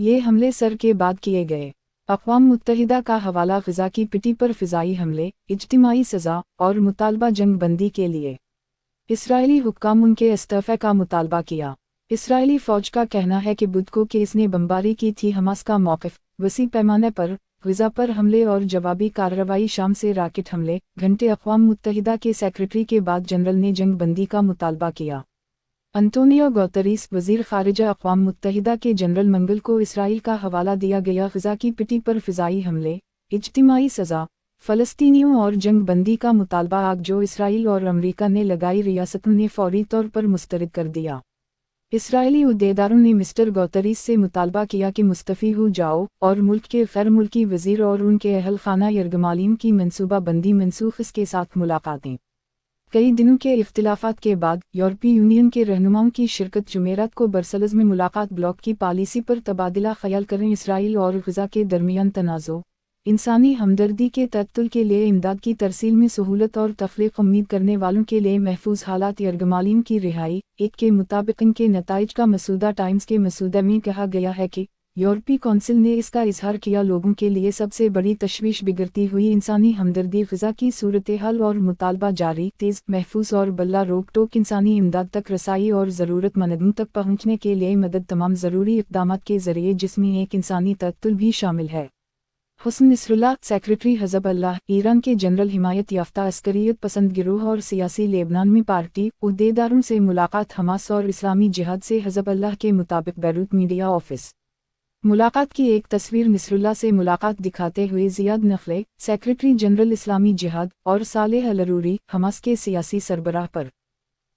یہ حملے سر کے بعد کیے گئے۔ اقوام متحدہ کا حوالہ غزہ کی پٹی پر فضائی حملے، اجتماعی سزا اور مطالبہ جنگ بندی کے لیے۔ اسرائیلی حکام ان کے استعفے کا مطالبہ کیا۔ اسرائیلی فوج کا کہنا ہے کہ بدھ کو کہ اس نے بمباری کی تھی۔ حماس کا موقف، وسیع پیمانے پر غزہ پر حملے اور جوابی کارروائی، شام سے راکٹ حملے، گھنٹے۔ اقوام متحدہ کے سیکریٹری کے بعد جنرل نے جنگ بندی کا مطالبہ کیا۔ انتونیو گوتریس، وزیر خارجہ اقوام متحدہ کے جنرل، منگل کو اسرائیل کا حوالہ دیا گیا۔ غزہ کی پٹی پر فضائی حملے، اجتماعی سزا، فلسطینیوں اور جنگ بندی کا مطالبہ آگ جو اسرائیل اور امریکہ نے لگائی، ریاستوں نے فوری طور پر مسترد کر دیا۔ اسرائیلی عہدیداروں نے مسٹر گوتریس سے مطالبہ کیا کہ مستعفی ہو جاؤ اور ملک کے غیر ملکی وزیر اور ان کے اہل خانہ یرغمالیوں کی منصوبہ بندی منسوخ اس کے ساتھ ملاقاتیں۔ کئی دنوں کے اختلافات کے بعد یورپی یونین کے رہنماؤں کی شرکت جمعرات کو برسلز میں ملاقات۔ بلاک کی پالیسی پر تبادلہ خیال کریں۔ اسرائیل اور غزہ کے درمیان تنازع، انسانی ہمدردی کے تعطل کے لیے امداد کی ترسیل میں سہولت اور تخلیق، امید کرنے والوں کے لیے محفوظ حالات، یرغمالیوں کی رہائی۔ ایک کے مطابق ان کے نتائج کا مسودہ ٹائمز کے مسودے میں کہا گیا ہے کہ یورپی کونسل نے اس کا اظہار کیا، لوگوں کے لیے سب سے بڑی تشویش بگڑتی ہوئی انسانی ہمدردی، غزہ کی صورتحال اور مطالبہ جاری، تیز، محفوظ اور بلا روک ٹوک انسانی امداد تک رسائی اور ضرورت مندوں تک پہنچنے کے لیے مدد، تمام ضروری اقدامات کے ذریعے جس میں ایک انسانی تعطل بھی شامل ہے۔ حسن نصر اللہ، سیکریٹری حزب اللہ، ایران کے جنرل، حمایت یافتہ عسکریت پسند گروہ اور سیاسی لیبنان میں پارٹی عہدیداروں سے ملاقات۔ حماس اور اسلامی جہاد سے حزب اللہ کے مطابق بیروت میڈیا آفس۔ ملاقات کی ایک تصویر۔ نصر اللہ سے ملاقات دکھاتے ہوئے زیاد نخلے، سیکریٹری جنرل اسلامی جہاد، اور صالح العروری، حماس کے سیاسی سربراہ پر